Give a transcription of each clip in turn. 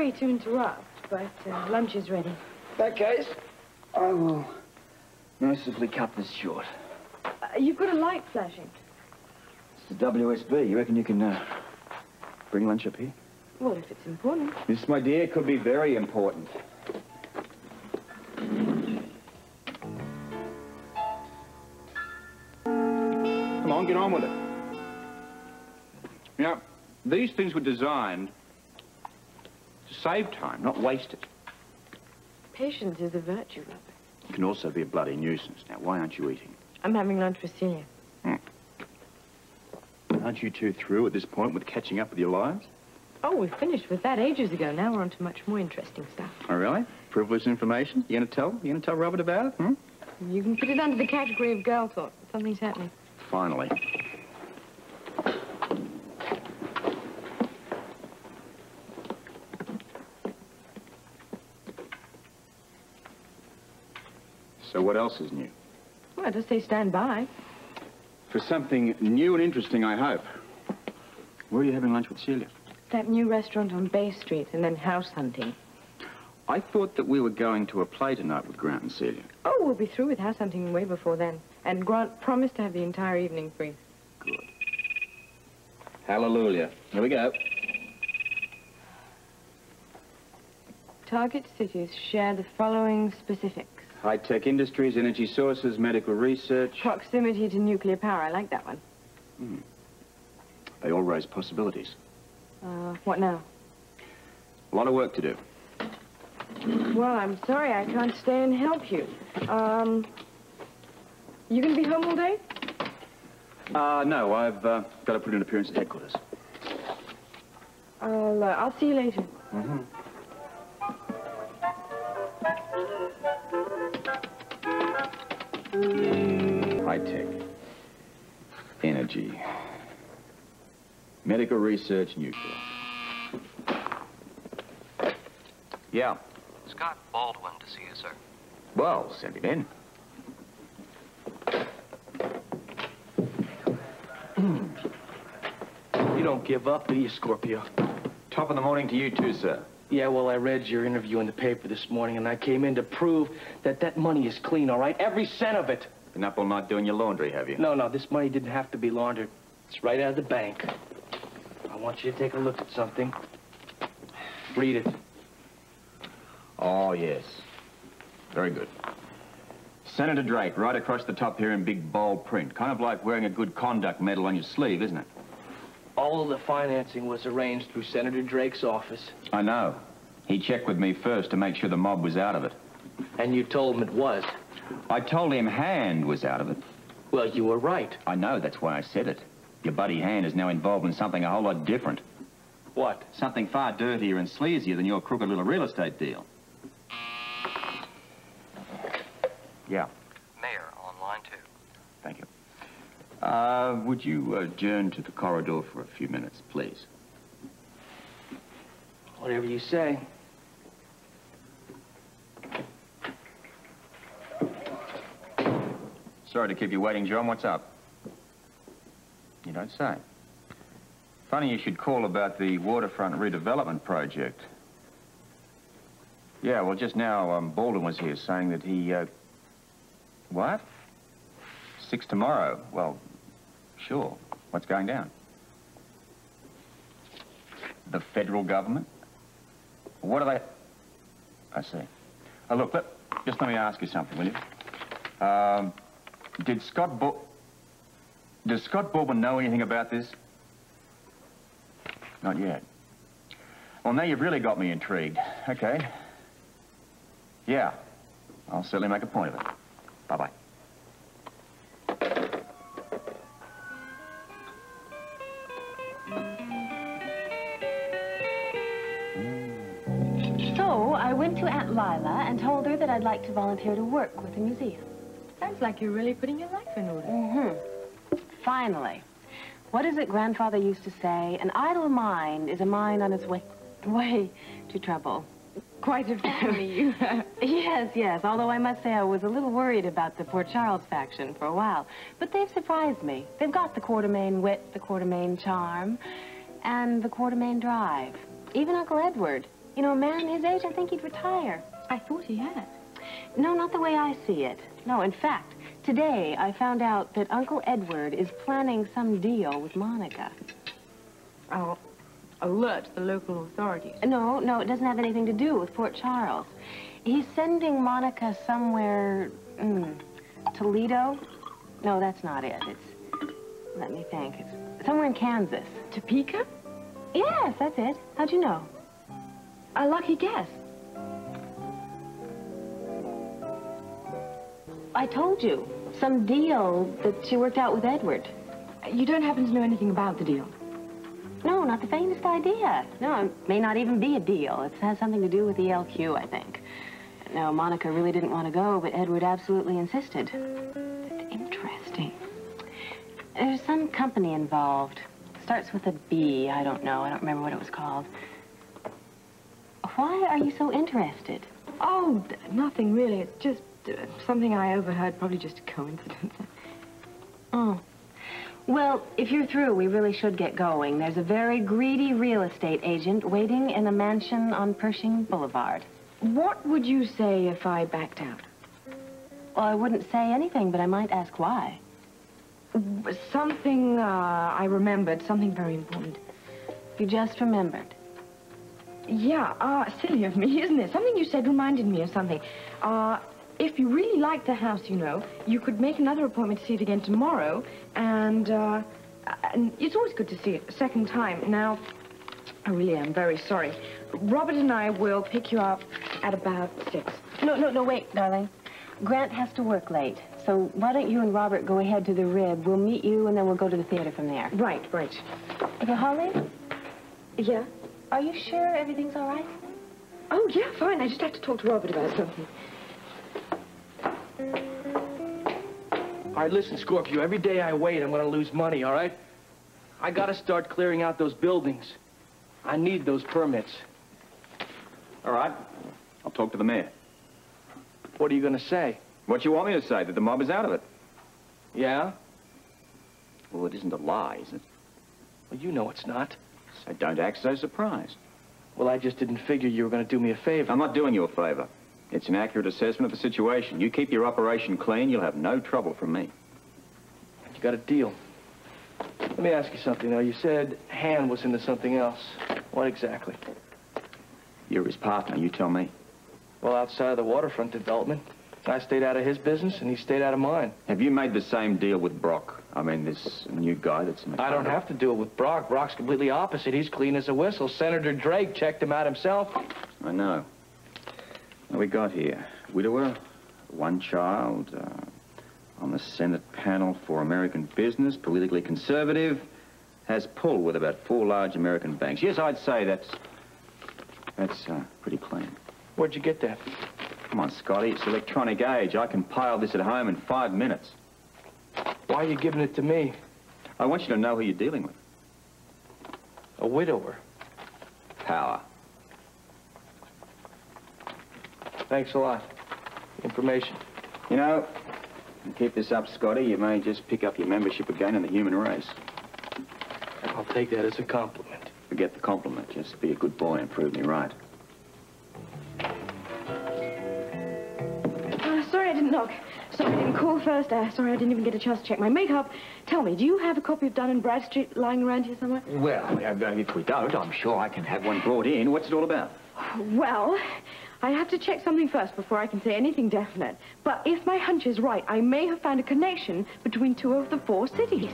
sorry to interrupt, but lunch is ready. In that case, I will mercifully cut this short. You've got a light flashing. It's the WSB. You reckon you can bring lunch up here? Well, if it's important. This, my dear, could be very important. Come on, get on with it. You know, these things were designed to save time, not waste it. Patience is a virtue, Robert. It can also be a bloody nuisance. Now, why aren't you eating? I'm having lunch with Celia. Aren't you two through at this point with catching up with your lives? Oh, we finished with that ages ago. Now we're on to much more interesting stuff. Oh, really? Privileged information? You gonna tell Robert about it, hmm? You can put it under the category of girl talk. Something's happening. Finally. So what else is new? Well, just say stand by. For something new and interesting, I hope. Where are you having lunch with Celia? That new restaurant on Bay Street, and then house hunting. I thought that we were going to a play tonight with Grant and Celia. Oh, we'll be through with house hunting way before then. And Grant promised to have the entire evening free. Good. Hallelujah. Here we go. Target cities share the following specifics. High-tech industries, energy sources, medical research. Proximity to nuclear power. I like that one. They all raise possibilities. What now? A lot of work to do. Well, I'm sorry I can't stay and help you. You gonna be home all day? No, I've got to put in an appearance at headquarters. I'll see you later. High-tech. Energy. Medical research, nuclear. Yeah. Scott Baldwin to see you, sir. Well, send him in. You don't give up, do you, Scorpio? Top of the morning to you too, sir. Yeah, well, I read your interview in the paper this morning, and I came in to prove that money is clean, all right? Every cent of it. Been up all night doing your laundry, have you? No, this money didn't have to be laundered. It's right out of the bank. I want you to take a look at something. Read it. Oh, yes. Very good. Senator Drake, right across the top here in big, bold print. Kind of like wearing a good conduct medal on your sleeve, isn't it? All of the financing was arranged through Senator Drake's office. I know. He checked with me first to make sure the mob was out of it. And you told him it was. I told him Hand was out of it. Well, you were right. I know, that's why I said it. Your buddy Hand is now involved in something a whole lot different. What? Something far dirtier and sleazier than your crooked little real estate deal. Yeah. Mayor, on line 2. Thank you. Would you adjourn to the corridor for a few minutes, please? Whatever you say. Sorry to keep you waiting, John. What's up? You don't say. Funny you should call about the waterfront redevelopment project. Yeah, well, just now, Baldwin was here saying that he, What? 6 tomorrow. Well, sure. What's going down? The federal government? What are they... I see. Oh, look, just let me ask you something, will you? Does Scott Baldwin know anything about this? Not yet. Well, now you've really got me intrigued. Okay. Yeah. I'll certainly make a point of it. Bye-bye. So, I went to Aunt Lila and told her that I'd like to volunteer to work with the museum. Sounds like you're really putting your life in order. Finally. What is it Grandfather used to say? An idle mind is a mind on its way to trouble. Quite a family you have. Yes. Although I must say I was a little worried about the Port Charles faction for a while. But they've surprised me. They've got the Quartermain wit, the Quartermain charm, and the Quartermain drive. Even Uncle Edward. You know, a man his age, I think he'd retire. I thought he had. No, not the way I see it. No, in fact, today I found out that Uncle Edward is planning some deal with Monica. I'll alert the local authorities. No, it doesn't have anything to do with Port Charles. He's sending Monica somewhere, Toledo? No, that's not it. Let me think. It's somewhere in Kansas. Topeka? Yes, that's it. How'd you know? A lucky guess. I told you. Some deal that she worked out with Edward. You don't happen to know anything about the deal? No, not the faintest idea. No, it may not even be a deal. It has something to do with the LQ, I think. No, Monica really didn't want to go, but Edward absolutely insisted. That's interesting. There's some company involved. Starts with a B. I don't know. I don't remember what it was called. Why are you so interested? Oh, nothing really. It's just something I overheard, probably just a coincidence. Oh. Well, if you're through, we really should get going. There's a very greedy real estate agent waiting in a mansion on Pershing Boulevard. What would you say if I backed out? Well, I wouldn't say anything, but I might ask why. Something, I remembered, something very important. You just remembered. Yeah, silly of me, isn't it? Something you said reminded me of something. If you really like the house, you know, you could make another appointment to see it again tomorrow, and it's always good to see it a second time. Now, I really am very sorry. Robert and I will pick you up at about 6. No, wait, darling. Grant has to work late, so why don't you and Robert go ahead to the Rib? We'll meet you, and then we'll go to the theater from there. Right. Okay, Holly? Yeah? Are you sure everything's all right? Oh, yeah, fine. I just have to talk to Robert about something. All right, listen, Scorpio, every day I wait, I'm going to lose money, all right? I got to start clearing out those buildings. I need those permits. All right. I'll talk to the mayor. What are you going to say? What you want me to say, that the mob is out of it? Yeah? Well, it isn't a lie, is it? Well, you know it's not. So don't act so surprised. Well, I just didn't figure you were going to do me a favor. I'm not doing you a favor. It's an accurate assessment of the situation. You keep your operation clean, you'll have no trouble from me. You got a deal. Let me ask you something, though. You said Han was into something else. What exactly? You're his partner, you tell me. Well, outside of the waterfront development, I stayed out of his business, and he stayed out of mine. Have you made the same deal with Brock? I mean, this new guy that's in the... I don't have to do it with Brock. Brock's completely opposite. He's clean as a whistle. Senator Drake checked him out himself. I know. What we got here? Widower, 1 child, on the Senate panel for American business, politically conservative, has pull with about 4 large American banks. Yes, I'd say that's pretty clean. Where'd you get that? Come on, Scotty, it's electronic age. I can pile this at home in 5 minutes. Why are you giving it to me? I want you to know who you're dealing with. A widower. Power. Thanks a lot. Information. You know, if you keep this up, Scotty, you may just pick up your membership again in the human race. I'll take that as a compliment. Forget the compliment. Just be a good boy and prove me right. Sorry I didn't knock. Sorry I didn't call first. Sorry I didn't even get a chance to check my makeup. Tell me, do you have a copy of Dun & Bradstreet lying around here somewhere? Well, if we don't, I'm sure I can have one brought in. What's it all about? Well, I have to check something first before I can say anything definite. But if my hunch is right, I may have found a connection between 2 of the 4 cities.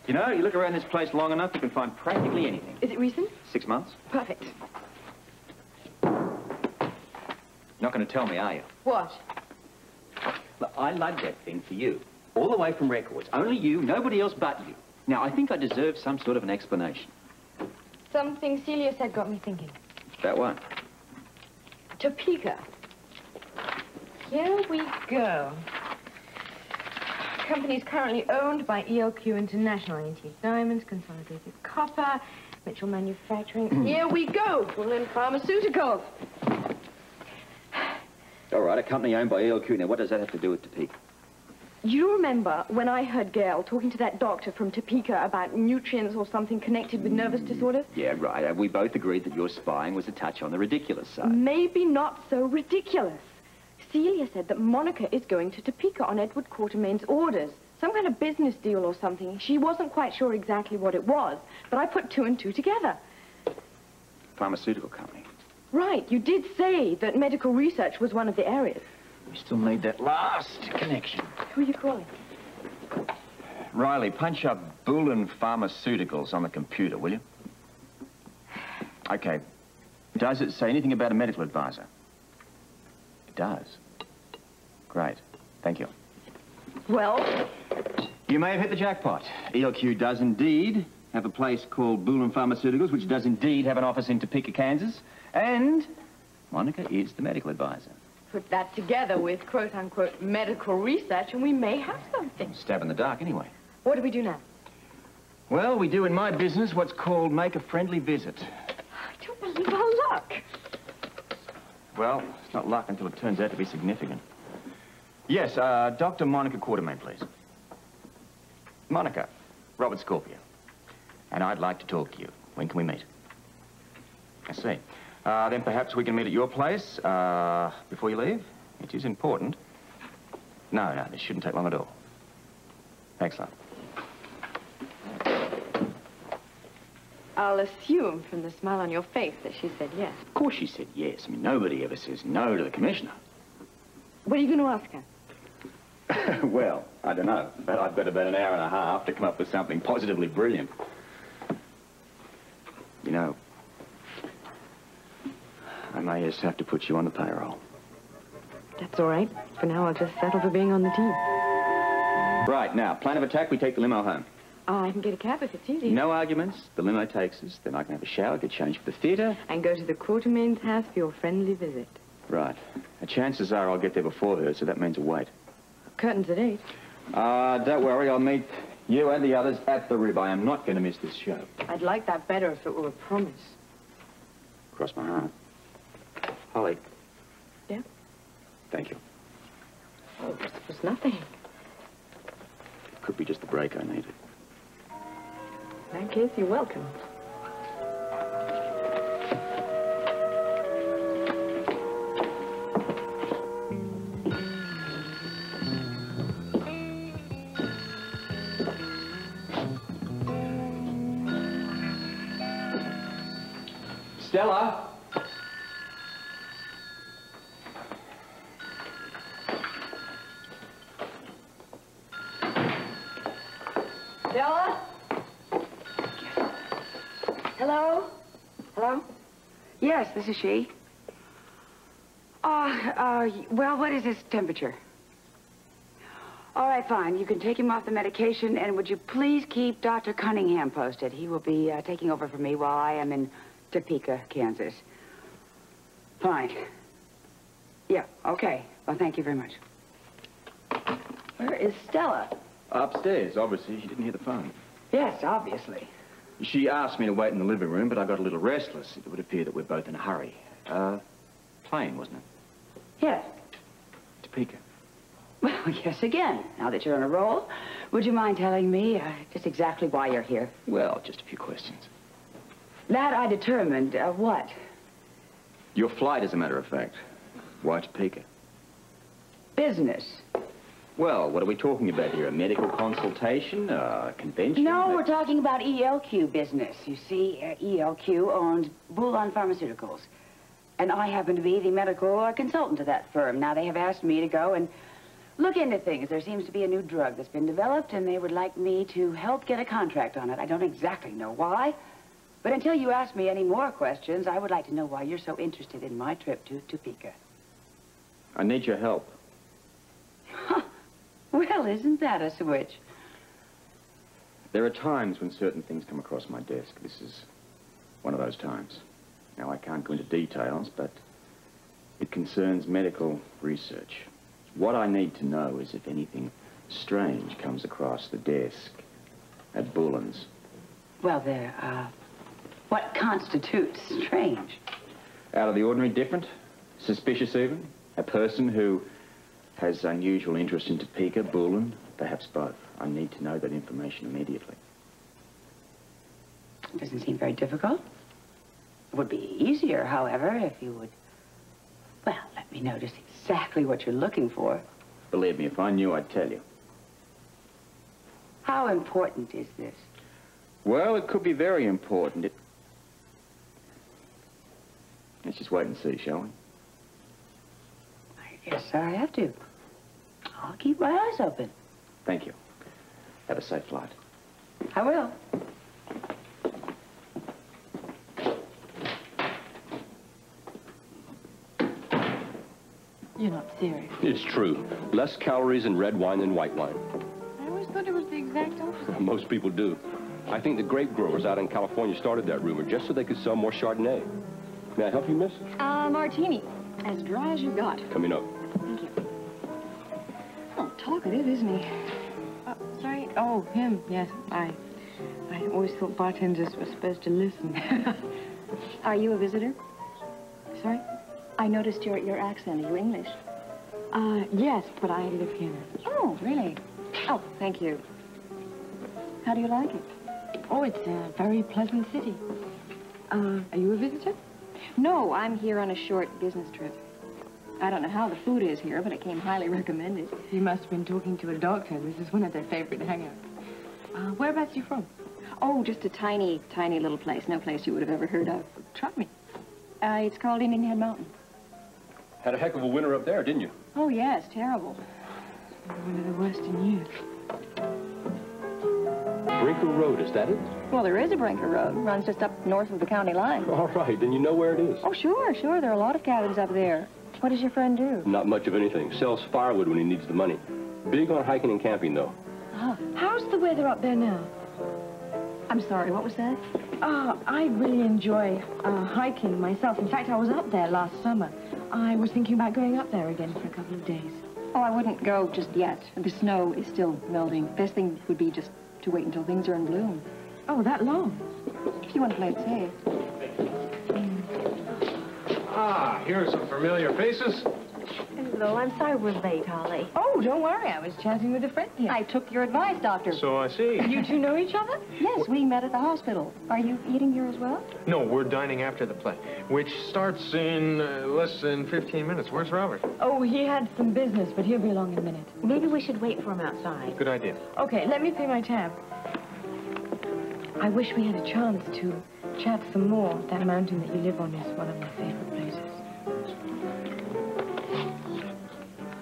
You know, you look around this place long enough, you can find practically anything. Is it recent? 6 months. Perfect. Not going to tell me, are you? What? Look, I lugged that thing for you. All the way from records. Only you, nobody else but you. Now, I think I deserve some sort of an explanation. Something Celia said got me thinking. About what? Topeka. Here we go. Company is currently owned by ELQ International, Antique Diamonds, Consolidated Copper, Mitchell Manufacturing. Here we go. Berlin Pharmaceuticals. All right, a company owned by ELQ. Now, what does that have to do with Topeka? You remember when I heard Gail talking to that doctor from Topeka about nutrients or something connected with nervous disorders? Yeah, right. We both agreed that your spying was a touch on the ridiculous side. Maybe not so ridiculous. Celia said that Monica is going to Topeka on Edward Quartermain's orders. Some kind of business deal or something. She wasn't quite sure exactly what it was, but I put two and two together. Pharmaceutical company. Right. You did say that medical research was one of the areas. We still need that last connection. Who are you calling? Riley, punch up Bullen Pharmaceuticals on the computer, will you? Okay. Does it say anything about a medical advisor? It does. Great. Thank you. Well? You may have hit the jackpot. ELQ does indeed have a place called Bullen Pharmaceuticals, which does indeed have an office in Topeka, Kansas. And Monica is the medical advisor. Put that together with quote-unquote medical research and we may have something. Stab in the dark anyway. What do we do now? Well, we do in my business what's called make a friendly visit. I don't believe our luck. Well, it's not luck until it turns out to be significant. Yes, Dr. Monica Quartermain, please. Monica, Robert Scorpio. And I'd like to talk to you. When can we meet? I see. Then perhaps we can meet at your place before you leave. It is important. No, this shouldn't take long at all. Thanks, love. I'll assume from the smile on your face that she said yes. Of course she said yes. I mean, nobody ever says no to the commissioner. What are you going to ask her? Well, I don't know. But I've got about an hour and a half to come up with something positively brilliant. You know, I may just have to put you on the payroll. That's all right. For now, I'll just settle for being on the team. Right, now, plan of attack, we take the limo home. I can get a cab if it's easy. No arguments. The limo takes us. Then I can have a shower, get changed for the theatre. And go to the Quartermain's house for your friendly visit. Right. The chances are I'll get there before her, so that means a wait. Curtains at 8. Don't worry. I'll meet you and the others at the Rib. I am not going to miss this show. I'd like that better if it were a promise. Cross my heart. Holly. Yeah? Thank you. Oh, this was nothing. Could be just the break I needed. In that case, you're welcome. Stella? Stella? Hello? Hello? Yes, this is she. Well, what is his temperature? All right, fine. You can take him off the medication, and would you please keep Dr. Cunningham posted? He will be taking over for me while I am in Topeka, Kansas. Fine. Yeah, okay. Well, thank you very much. Where is Stella? Upstairs, obviously. She didn't hear the phone. Yes, obviously. She asked me to wait in the living room, but I got a little restless. It would appear that we're both in a hurry. Plane, wasn't it? Yes. Topeka. Well, yes, again. Now that you're on a roll, would you mind telling me just exactly why you're here? Well, just a few questions. That I determined. What? Your flight, as a matter of fact. Why Topeka? Business. Well, what are we talking about here? A medical consultation? A convention? No, we're talking about ELQ business. You see, ELQ owns Bullen Pharmaceuticals. And I happen to be the medical consultant to that firm. Now, they have asked me to go and look into things. There seems to be a new drug that's been developed, and they would like me to help get a contract on it. I don't exactly know why. But until you ask me any more questions, I would like to know why you're so interested in my trip to Topeka. I need your help. Huh. Well, isn't that a switch? There are times when certain things come across my desk. This is one of those times. Now, I can't go into details, but it concerns medical research. What I need to know is if anything strange comes across the desk at Bullen's. Well, what constitutes strange? Out of the ordinary, different, suspicious even. A person who has unusual interest in Topeka, Bullen, perhaps both. I need to know that information immediately. It doesn't seem very difficult. It would be easier, however, if you would, well, let me know just exactly what you're looking for. Believe me, if I knew, I'd tell you. How important is this? Well, it could be very important. Let's just wait and see, shall we? I guess I have to. I'll keep my eyes open. Thank you. Have a safe flight. I will. You're not serious. It's true. Less calories in red wine than white wine. I always thought it was the exact opposite. Most people do. I think the grape growers out in California started that rumor just so they could sell more Chardonnay. May I help you, miss? Martini. As dry as you got. Coming up. Thank you. Oh, talkative, isn't he? Sorry. Oh, him. Yes, I always thought bartenders were supposed to listen. Are you a visitor? Sorry? I noticed your accent. Are you English? Yes, but I live here. Oh, really? Oh, thank you. How do you like it? Oh, it's a very pleasant city. Are you a visitor? No, I'm here on a short business trip. I don't know how the food is here, but it came highly recommended. You must have been talking to a doctor. This is one of their favorite hangouts. Whereabouts are you from? Oh, just a tiny, tiny little place. No place you would have ever heard of. Try me. It's called Indianhead Mountain. Had a heck of a winter up there, didn't you? Oh, yes, terrible. One of the worst in years. Brinker Road, is that it? Well, there is a Brinker Road. Runs just up north of the county line. All right, then you know where it is. Oh, sure. There are a lot of cabins up there. What does your friend do? Not much of anything. Sells firewood when he needs the money. Big on hiking and camping, though. Oh, How's the weather up there now? I'm sorry, what was that? I really enjoy hiking myself. In fact, I was up there last summer. I was thinking about going up there again for a couple of days. Oh, I wouldn't go just yet. The snow is still melting. Best thing would be just to wait until things are in bloom. Oh, that long? If you want to play it safe. Ah, here are some familiar faces. Hello, I'm sorry we're late, Holly. Oh, don't worry. I was chatting with a friend here. I took your advice, Doctor. So I see. You two know each other? Yes, we met at the hospital. Are you eating here as well? No, we're dining after the play, which starts in less than 15 minutes. Where's Robert? Oh, he had some business, but he'll be along in a minute. Maybe we should wait for him outside. Good idea. Okay, let me pay my tab. I wish we had a chance to chat some more. That mountain that you live on is one of my favorite places.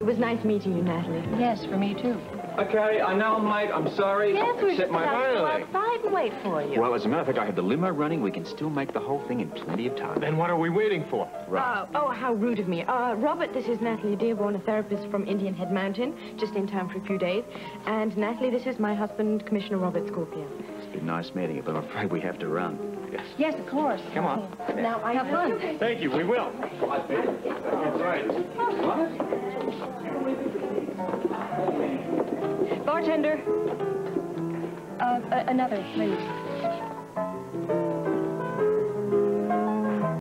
It was nice meeting you, Natalie. Yes, for me, too. Okay, I know I'm late. I'm sorry. Yes, we should Except my go finally. outside and wait for you. Well, as a matter of fact, I have the limo running. We can still make the whole thing in plenty of time. Then what are we waiting for? Right. Oh, how rude of me. Robert, this is Natalie Dearborn, a therapist from Indianhead Mountain, just in town for a few days. And Natalie, this is my husband, Commissioner Robert Scorpio. It's been nice meeting you, but I'm afraid we have to run. Yes. Yes, of course. Come on. Now, I have fun. Thank you, we will. That's right. Bartender. Another, please.